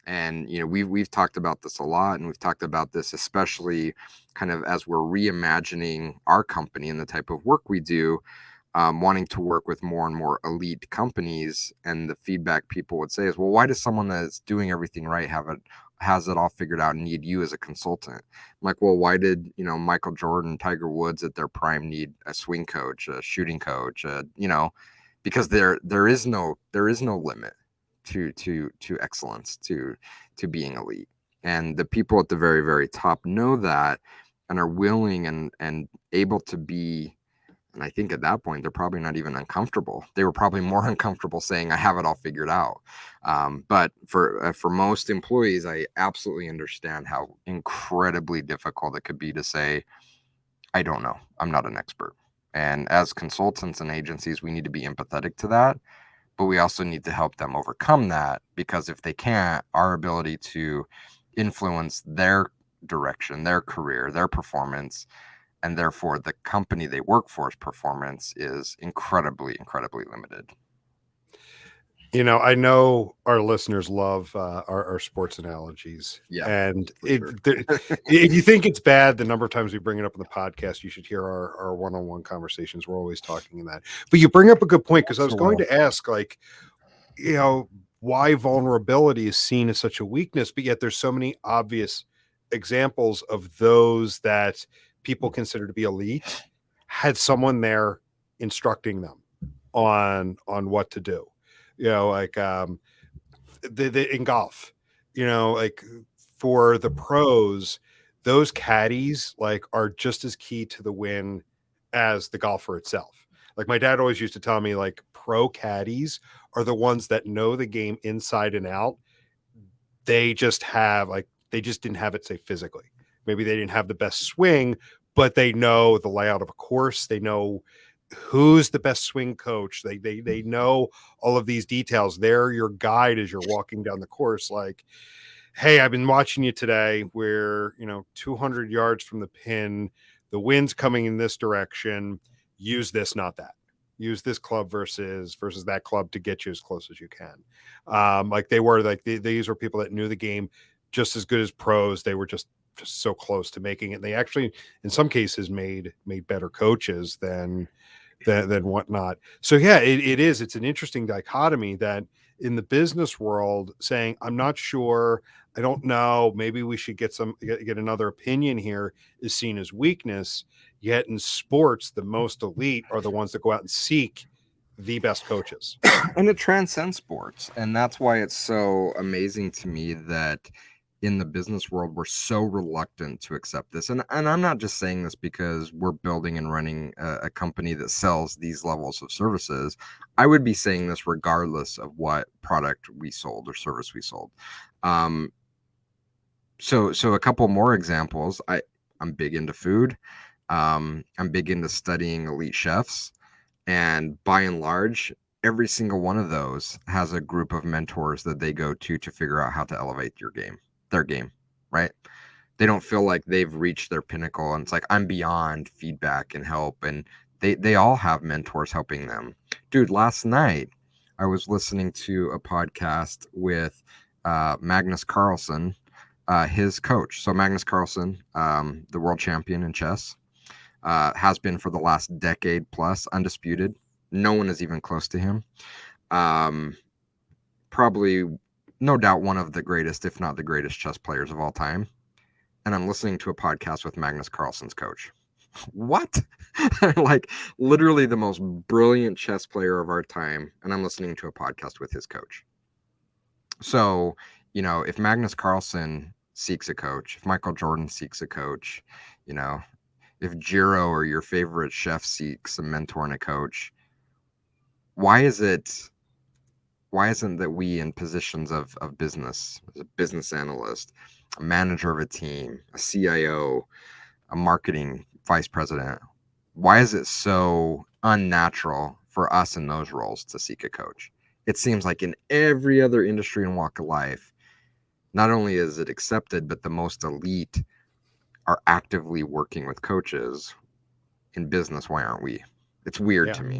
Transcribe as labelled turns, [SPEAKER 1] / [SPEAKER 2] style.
[SPEAKER 1] And, we've talked about this a lot, and we've talked about this especially kind of as we're reimagining our company and the type of work we do, wanting to work with more and more elite companies. And the feedback people would say is, well, why does someone that's doing everything right has it all figured out and need you as a consultant? I'm like, well, why did, Michael Jordan, Tiger Woods at their prime need a swing coach, a shooting coach, because there is no limit to excellence, to being elite. And the people at the very, very top know that, and are willing and able to be. And I think at that point, they're probably not even uncomfortable. They were probably more uncomfortable saying, I have it all figured out. But for most employees, I absolutely understand how incredibly difficult it could be to say, I don't know. I'm not an expert. And as consultants and agencies, we need to be empathetic to that. But we also need to help them overcome that, because if they can't, our ability to influence their direction, their career, their performance, and therefore the company they work for's performance is incredibly, incredibly limited.
[SPEAKER 2] I know our listeners love our sports analogies.
[SPEAKER 1] Yeah,
[SPEAKER 2] and
[SPEAKER 1] sure.
[SPEAKER 2] if you think it's bad, the number of times we bring it up in the podcast, you should hear our one-on-one conversations. We're always talking in that. But you bring up a good point, because I was going to ask, like, why vulnerability is seen as such a weakness, but yet there's so many obvious examples of those that people consider to be elite had someone there instructing them on what to do. Like in golf, like for the pros, those caddies like are just as key to the win as the golfer itself. Like my dad always used to tell me, like, pro caddies are the ones that know the game inside and out. They just didn't have it, say, physically. Maybe they didn't have the best swing, but they know the layout of a course. They know who's the best swing coach. They know all of these details. They're your guide as you're walking down the course. Like, hey, I've been watching you today. We're 200 yards from the pin. The wind's coming in this direction. Use this, not that. Use this club versus that club to get you as close as you can. Like they were like these were people that knew the game just as good as pros. They were just so close to making it. And they actually, in some cases, made better coaches than whatnot. So yeah, it's an interesting dichotomy that in the business world, saying, I'm not sure, I don't know, maybe we should get another opinion here, is seen as weakness. Yet in sports, the most elite are the ones that go out and seek the best coaches.
[SPEAKER 1] And it transcends sports. And that's why it's so amazing to me that in the business world, we're so reluctant to accept this. And I'm not just saying this because we're building and running a company that sells these levels of services. I would be saying this regardless of what product we sold or service we sold. So a couple more examples. I'm big into food. I'm big into studying elite chefs. And by and large, every single one of those has a group of mentors that they go to figure out how to elevate their game, right? They don't feel like they've reached their pinnacle, and it's like, I'm beyond feedback and help. And they all have mentors helping them. Dude, last night I was listening to a podcast with Magnus Carlsen, his coach. So Magnus Carlsen, the world champion in chess, has been for the last decade plus, undisputed. No one is even close to him. Probably, no doubt, one of the greatest, if not the greatest, chess players of all time. And I'm listening to a podcast with Magnus Carlsen's coach. What? Like, literally the most brilliant chess player of our time, and I'm listening to a podcast with his coach. So, if Magnus Carlsen seeks a coach, if Michael Jordan seeks a coach, if Jiro or your favorite chef seeks a mentor and a coach, why isn't that we in positions of business, as a business analyst, a manager of a team, a CIO, a marketing vice president, why is it so unnatural for us in those roles to seek a coach? It seems like in every other industry and walk of life, not only is it accepted, but the most elite are actively working with coaches. In business, why aren't we? It's weird to me.